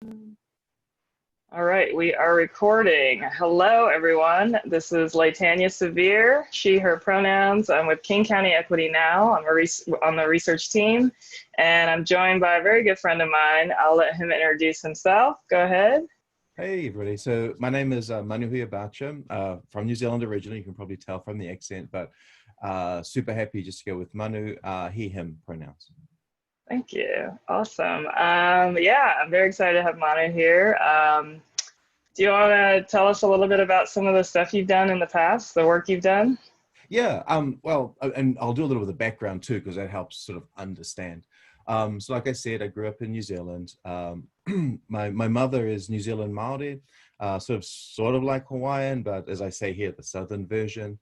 All right, we are recording. Hello, everyone. This is LéTania Severe, she, her pronouns. I'm with King County Equity Now. I'm on the research team, and I'm joined by a very good friend of mine. I'll let him introduce himself. Go ahead. Hey, everybody. So my name is Manuhuia Barcham, from New Zealand originally. You can probably tell from the accent, but super happy just to go with Manu, he, him pronouns. Thank you. Awesome. Yeah, I'm very excited to have Manu here. Do you want to tell us a little bit about some of the stuff you've done in the past, the work you've done? Yeah, and I'll do a little bit of the background too, because that helps sort of understand. So like I said, I grew up in New Zealand. My mother is New Zealand Maori, sort of like Hawaiian, but as I say here, the southern version.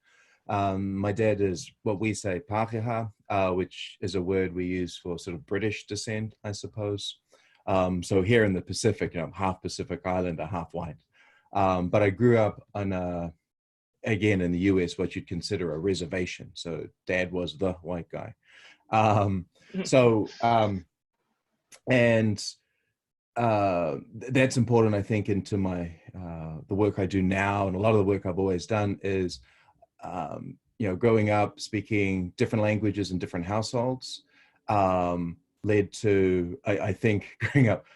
My dad is what we say Pākehā, which is a word we use for sort of British descent, I suppose. So here in the Pacific, half Pacific Islander, half white. But I grew up on again in the US, what you'd consider a reservation. So dad was the white guy. Um, so and that's important, I think, into my the work I do now, and a lot of the work I've always done is growing up speaking different languages in different households led to, I think, growing up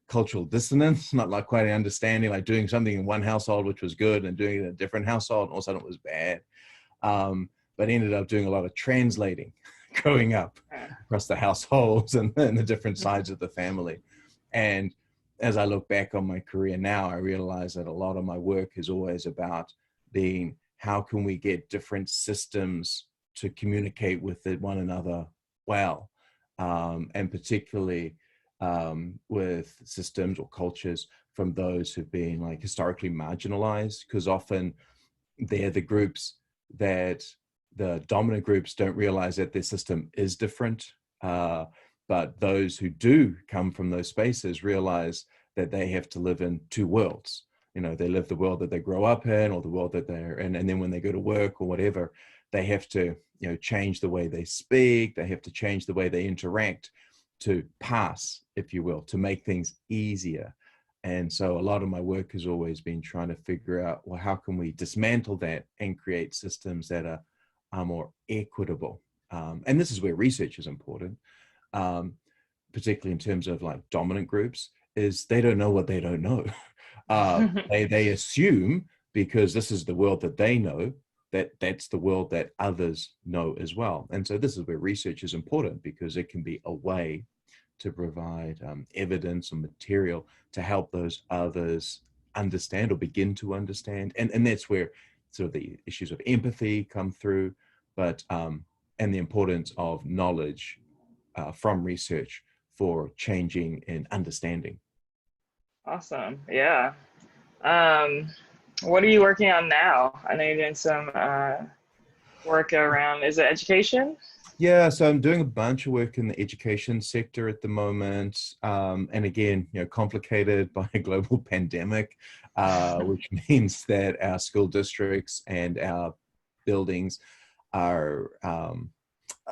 cultural dissonance, not like quite understanding, like doing something in one household which was good and doing it in a different household and all of a sudden it was bad. But ended up doing a lot of translating growing up across the households and the different sides of the family. And as I look back on my career now, I realize that a lot of my work is always about being, how can we get different systems to communicate with one another well, and particularly with systems or cultures from those who've been like historically marginalized, because often they're the groups that the dominant groups don't realize that their system is different. But those who do come from those spaces realize that they have to live in two worlds. They live the world that they grow up in or the world that they're in. And then when they go to work or whatever, they have to, change the way they speak. They have to change the way they interact to pass, if you will, to make things easier. And so a lot of my work has always been trying to figure out, well, how can we dismantle that and create systems that are more equitable? And this is where research is important, particularly in terms of like dominant groups, is they don't know what they don't know. They assume, because this is the world that they know, that's the world that others know as well. And so this is where research is important, because it can be a way to provide evidence or material to help those others understand or begin to understand. And that's where sort of the issues of empathy come through, but and the importance of knowledge from research for changing and understanding. Awesome. Yeah. What are you working on now? I know you're doing some work around, is it education? Yeah, so I'm doing a bunch of work in the education sector at the moment. And again, complicated by a global pandemic, which means that our school districts and our buildings are, I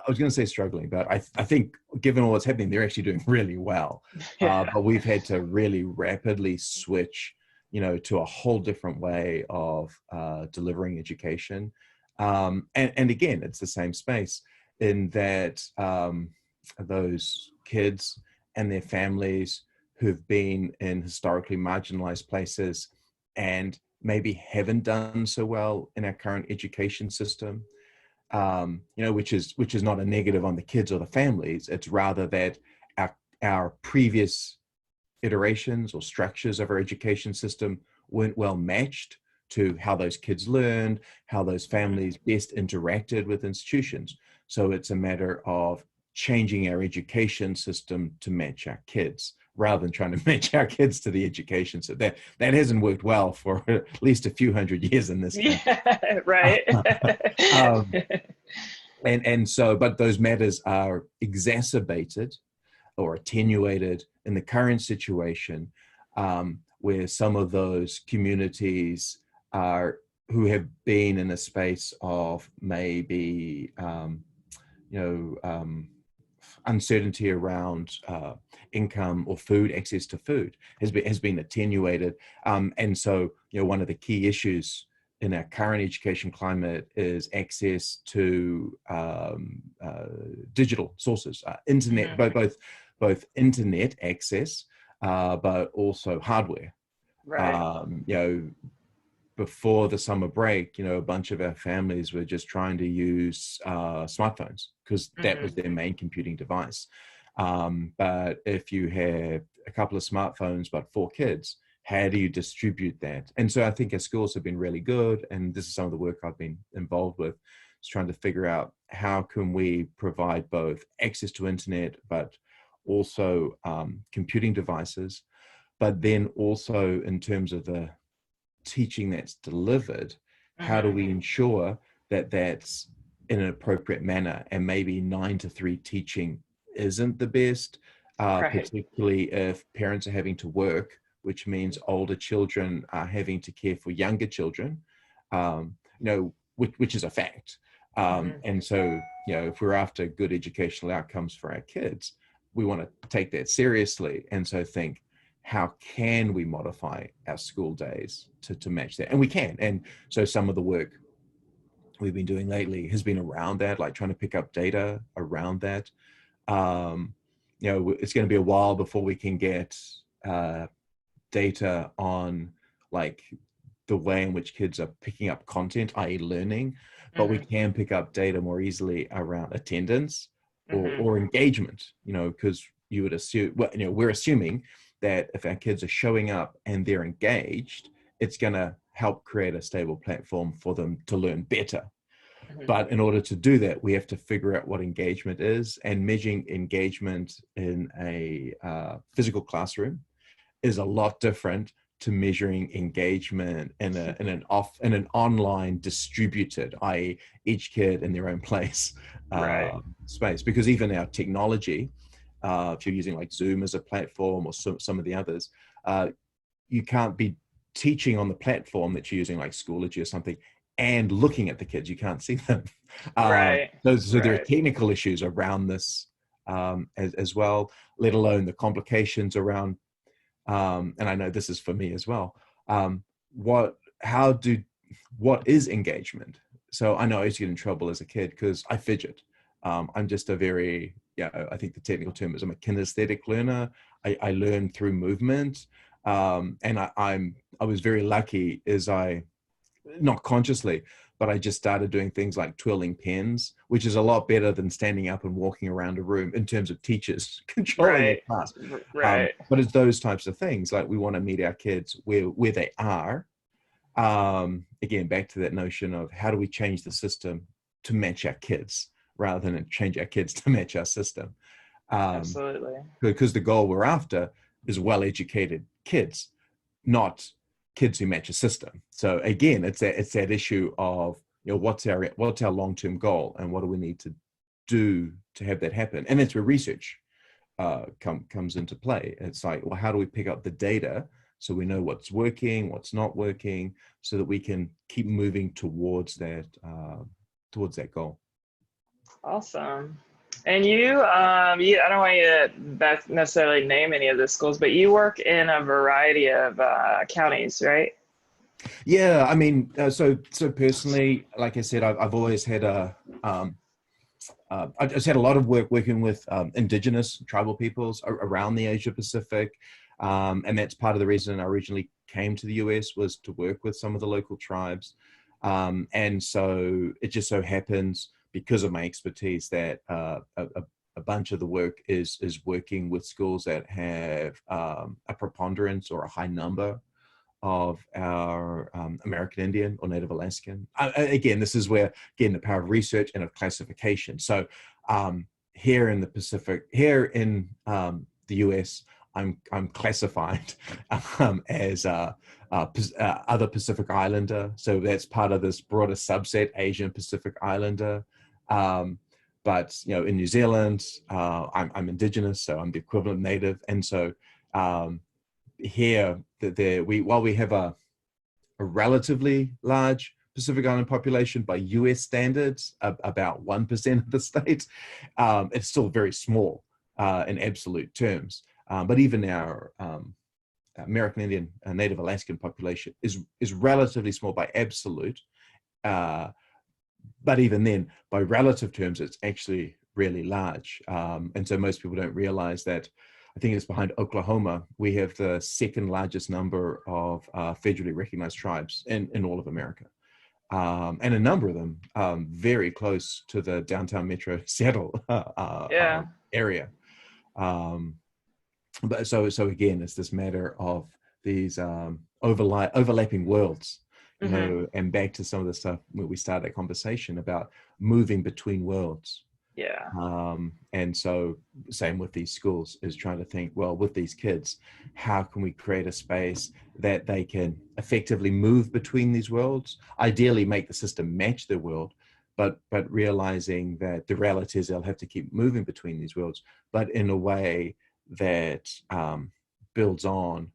was going to say struggling, but I think given all what's happening, they're actually doing really well. Yeah. But we've had to really rapidly switch, to a whole different way of delivering education. And again, it's the same space in that those kids and their families who've been in historically marginalized places and maybe haven't done so well in our current education system, which is not a negative on the kids or the families. It's rather that our previous iterations or structures of our education system weren't well matched to how those kids learned, how those families best interacted with institutions. So it's a matter of changing our education system to match our kids, rather than trying to match our kids to the education. So that hasn't worked well for at least a few hundred years in this country. Yeah, right. But those matters are exacerbated or attenuated in the current situation, where some of those communities are who have been in a space of maybe uncertainty around income or food, access to food has been attenuated. And so, one of the key issues in our current education climate is access to digital sources, internet, both internet access, but also hardware. Right. Before the summer break, a bunch of our families were just trying to use smartphones because that was their main computing device. But if you have a couple of smartphones, but 4 kids, how do you distribute that? And so I think our schools have been really good. And this is some of the work I've been involved with, is trying to figure out how can we provide both access to internet, but also computing devices, but then also in terms of the teaching that's delivered, how do we ensure that that's in an appropriate manner? And maybe 9 to 3 teaching isn't the best, particularly if parents are having to work, which means older children are having to care for younger children, which is a fact. And so, if we're after good educational outcomes for our kids, we want to take that seriously. And so think, how can we modify our school days to match that? And we can. And so some of the work we've been doing lately has been around that, like trying to pick up data around that. It's going to be a while before we can get data on like the way in which kids are picking up content, i.e. learning, but we can pick up data more easily around attendance or engagement, because you would assume, we're assuming that if our kids are showing up and they're engaged, it's going to help create a stable platform for them to learn better. But in order to do that, we have to figure out what engagement is, and measuring engagement in a physical classroom is a lot different to measuring engagement in an online distributed, i.e. each kid in their own place, space. Because even our technology, if you're using like Zoom as a platform or some of the others, you can't be teaching on the platform that you're using, like Schoology or something, and looking at the kids. You can't see them. So there are technical issues around this as well, let alone the complications around, and I know this is for me as well, what is engagement? So I know I used to get in trouble as a kid because I fidget. I'm just a very, I think the technical term is I'm a kinesthetic learner. I learn through movement. And I was very lucky as not consciously, but I just started doing things like twirling pens, which is a lot better than standing up and walking around a room in terms of teachers controlling the class. But it's those types of things. Like we want to meet our kids where they are. Again, back to that notion of how do we change the system to match our kids rather than change our kids to match our system. Absolutely. Because the goal we're after is well-educated kids, not kids who match a system. So again, it's that issue of, what's our long-term goal and what do we need to do to have that happen? And that's where research comes into play. It's like, well, how do we pick up the data so we know what's working, what's not working, so that we can keep moving towards that goal. Awesome. And you, I don't want you to necessarily name any of the schools, but you work in a variety of counties, right? Yeah, I mean, so personally, like I said, I've always had I've just had a lot of work working with indigenous tribal peoples around the Asia Pacific. And that's part of the reason I originally came to the US, was to work with some of the local tribes. And so it just so happens, because of my expertise, that a bunch of the work is working with schools that have a preponderance or a high number of our American Indian or Native Alaskan. Again, this is where, again, the power of research and of classification. So here in the Pacific, here in the US, I'm classified as other Pacific Islander. So that's part of this broader subset, Asian Pacific Islander. But in New Zealand, I'm Indigenous, so I'm the equivalent Native. And so here, while we have a relatively large Pacific Island population by US standards, about 1% of the state. It's still very small in absolute terms. But even our American Indian Native Alaskan population is relatively small by absolute. But even then, by relative terms, it's actually really large. And so most people don't realize that. I think it's behind Oklahoma. We have the second largest number of federally recognized tribes in all of America. And a number of them very close to the downtown metro Seattle area. But so again, it's this matter of these overlapping worlds, you know, and back to some of the stuff where we started that conversation about moving between worlds. Yeah. And so same with these schools is trying to think, well, with these kids, how can we create a space that they can effectively move between these worlds, ideally make the system match their world, but realizing that the reality is they'll have to keep moving between these worlds, but in a way that builds on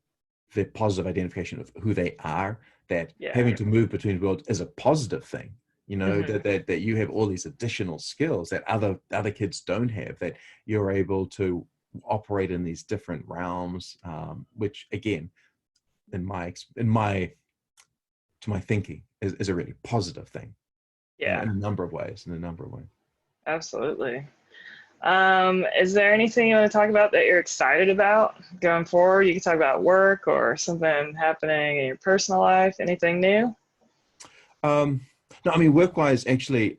the positive identification of who they are, that having to move between worlds is a positive thing. You know, that you have all these additional skills that other kids don't have, that you're able to operate in these different realms, which again, in my thinking, is a really positive thing. Yeah. In a number of ways. Absolutely. Is there anything you want to talk about that you're excited about going forward? You can talk about work or something happening in your personal life, anything new? No, I mean, work-wise, actually,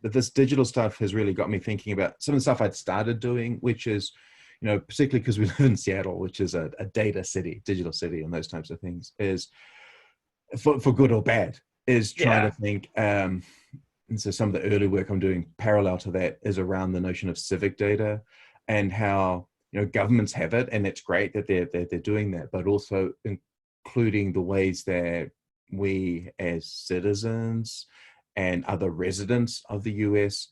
this digital stuff has really got me thinking about some of the stuff I'd started doing, which is, you know, particularly because we live in Seattle, which is a data city, digital city, and those types of things, is for good or bad, is trying to think. And so some of the early work I'm doing parallel to that is around the notion of civic data and how, you know, governments have it, and it's great that they're doing that, but also including the ways that we as citizens and other residents of the US,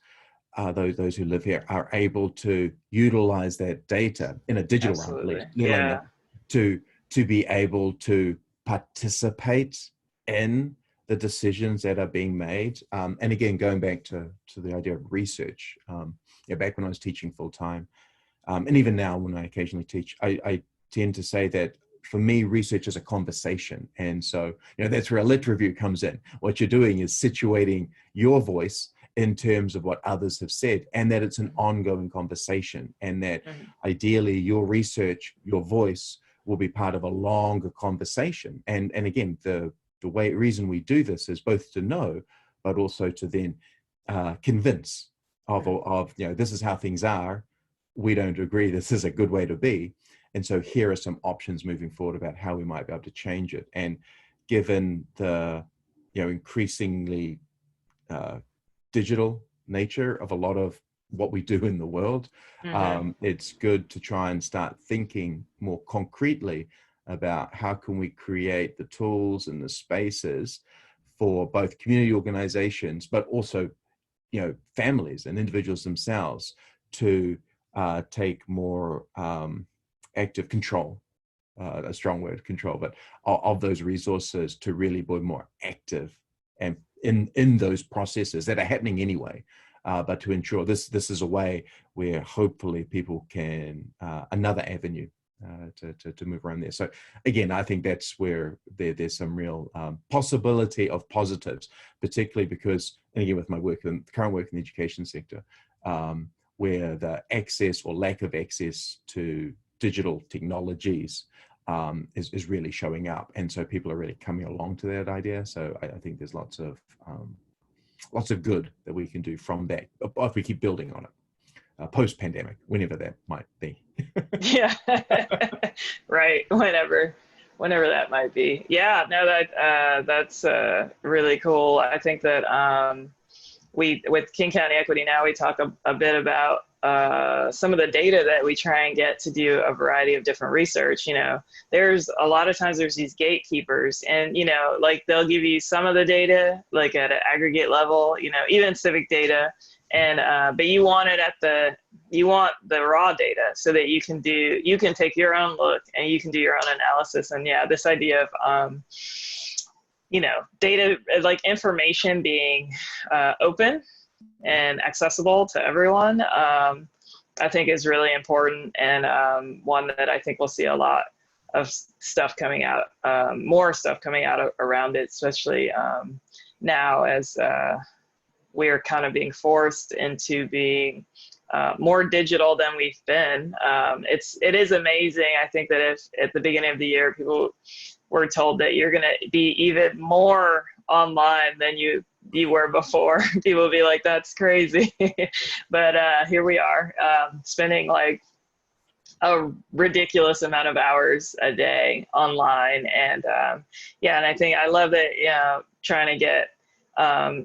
those who live here, are able to utilize that data in a digital realm, at least, to be able to participate in the decisions that are being made. And again, going back to the idea of research, back when I was teaching full time, and even now when I occasionally teach, I tend to say that for me, research is a conversation. And so, you know, that's where a lit review comes in. What you're doing is situating your voice in terms of what others have said, and that it's an ongoing conversation, and that ideally your research, your voice will be part of a longer conversation. And again, the reason we do this is both to know, but also to then convince of, you know, this is how things are. We don't agree. This is a good way to be. And so here are some options moving forward about how we might be able to change it. And given the, you know, increasingly digital nature of a lot of what we do in the world, it's good to try and start thinking more concretely about how can we create the tools and the spaces for both community organizations, but also, you know, families and individuals themselves to take more active control, a strong word, control, but of those resources, to really be more active and in those processes that are happening anyway, but to ensure this is a way where hopefully people can, another avenue to move around there. So again, I think that's where there's some real possibility of positives, particularly because, and again, with my work and current work in the education sector, where the access or lack of access to digital technologies is really showing up, and so people are really coming along to that idea. So I think there's lots of good that we can do from that if we keep building on it post-pandemic, whenever that might be. Yeah, right. Whenever that might be. Yeah, no, that's really cool. I think that we, with King County Equity Now, we talk a bit about some of the data that we try and get to do a variety of different research. You know, there's a lot of times there's these gatekeepers, and, you know, like they'll give you some of the data, like at an aggregate level, you know, even civic data, and but you want it you want the raw data so that you can take your own look and you can do your own analysis. And yeah, this idea of data, like information being open and accessible to everyone, I think is really important, and one that I think we'll see a lot of stuff coming out, more stuff coming out around it, especially now as we're kind of being forced into being more digital than we've been. It is amazing. I think that if at the beginning of the year people were told that you're going to be even more online than you were before, people would be like, that's crazy. But here we are, spending like a ridiculous amount of hours a day online. And and I think I love that, trying to get,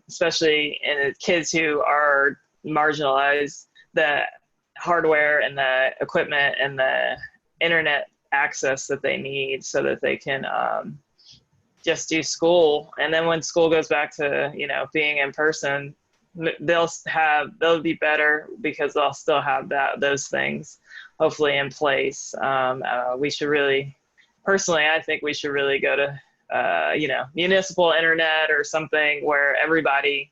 especially in kids who are marginalized, the hardware and the equipment and the internet access that they need so that they can just do school. And then when school goes back to, being in person, they'll be better because they'll still have those things hopefully in place. We should really, personally, I think we should really go to, municipal internet or something where everybody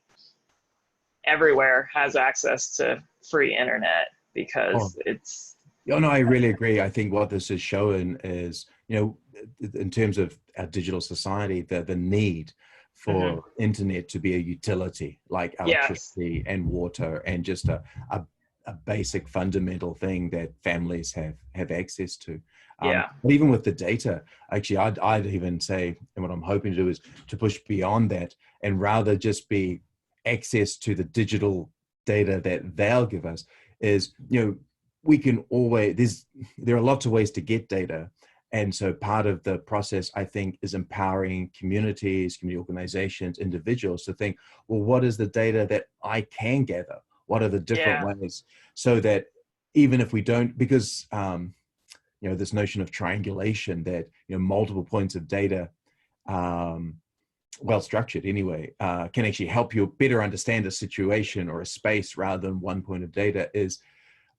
everywhere has access to free internet, because it's. Oh, no, I really agree. I think what this is showing is, in terms of our digital society, the need for internet to be a utility like electricity and water, and just a basic fundamental thing that families have access to. But even with the data, actually, I'd even say, and what I'm hoping to do is to push beyond that, and rather just be access to the digital data that they'll give us. Is, we can always, there are lots of ways to get data. And so part of the process, I think, is empowering communities, community organizations, individuals to think, well, what is the data that I can gather? What are the different ways? So that even if we don't, because, this notion of triangulation, that, multiple points of data, well structured anyway, can actually help you better understand a situation or a space rather than one point of data, is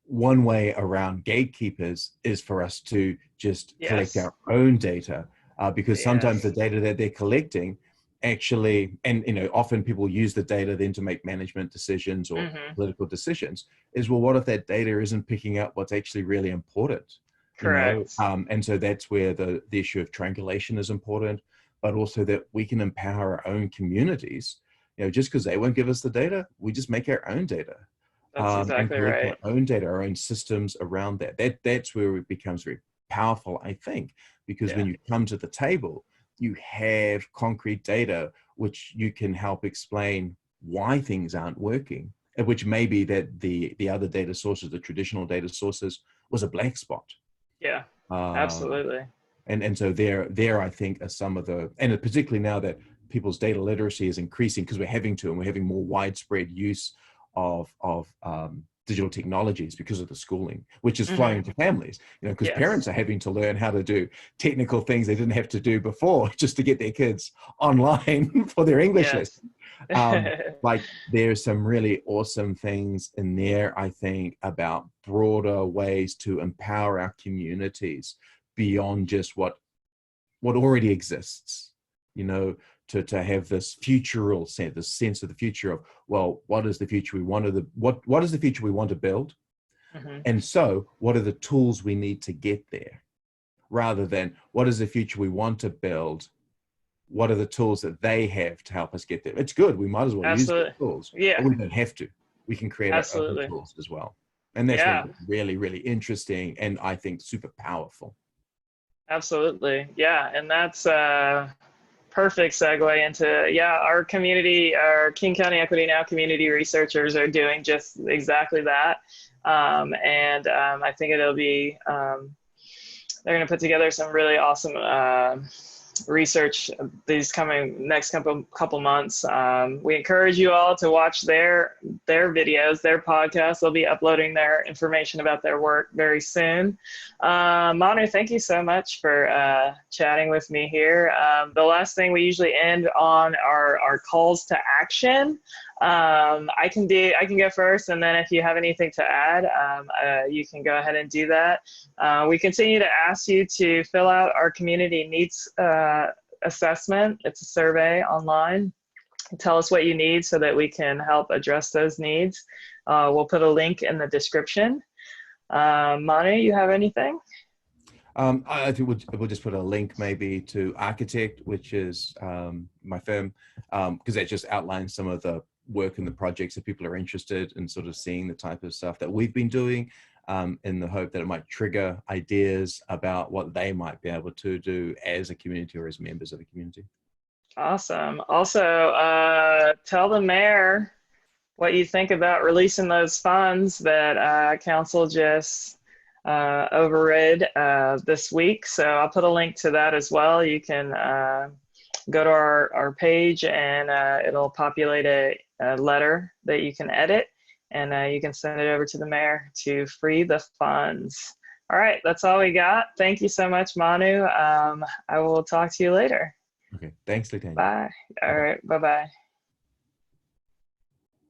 one way around gatekeepers is for us to just collect our own data, because sometimes the data that they're collecting actually, and often people use the data then to make management decisions or political decisions, is, well, what if that data isn't picking up what's actually really important? Correct. And so that's where the issue of triangulation is important, but also that we can empower our own communities. Just because they won't give us the data, we just make our own data. That's exactly and collect right. our own data, our own systems around that. That's where it becomes very powerful, I think, because when you come to the table, you have concrete data which you can help explain why things aren't working, and which may be that the other data sources, the traditional data sources, was a black spot. Yeah, absolutely. And so there I think are some of the, and particularly now that people's data literacy is increasing because we're having more widespread use of digital technologies because of the schooling, which is flowing into families, because parents are having to learn how to do technical things they didn't have to do before just to get their kids online for their English lesson. Like, there's some really awesome things in there, I think, about broader ways to empower our communities beyond just what already exists, to have this futural sense, this sense of the future of, well, what is the future we want to what is the future we want to build? And so what are the tools we need to get there? Rather than what is the future we want to build? What are the tools that they have to help us get there? It's good. We might as well use the tools. Yeah. But we don't have to. We can create our own tools as well. And that's really, really interesting, and I think super powerful. Absolutely. Yeah. And that's perfect segue into, our community, our King County Equity Now community researchers are doing just exactly that. And I think it'll be, they're going to put together some really awesome research these next couple months. We encourage you all to watch their videos, their podcasts. They'll be uploading their information about their work very soon. Manu, thank you so much for chatting with me here. The last thing, we usually end on our calls to action. I can go first, and then if you have anything to add, you can go ahead and do that. We continue to ask you to fill out our community needs assessment. It's a survey online. Tell us what you need so that we can help address those needs. We'll put a link in the description. Manu, you have anything? I think we'll just put a link maybe to Architect, which is my firm, because that just outlines some of the work and the projects that people are interested in sort of seeing the type of stuff that we've been doing, in the hope that it might trigger ideas about what they might be able to do as a community or as members of a community. Awesome. Also, tell the mayor what you think about releasing those funds that council just overrid this week. So I'll put a link to that as well. You can go to our page, and it'll populate a letter that you can edit, and you can send it over to the mayor to free the funds. All right, that's all we got. Thank you so much, Manu. I will talk to you later. Okay, thanks, LéTania. Bye. All right, bye-bye.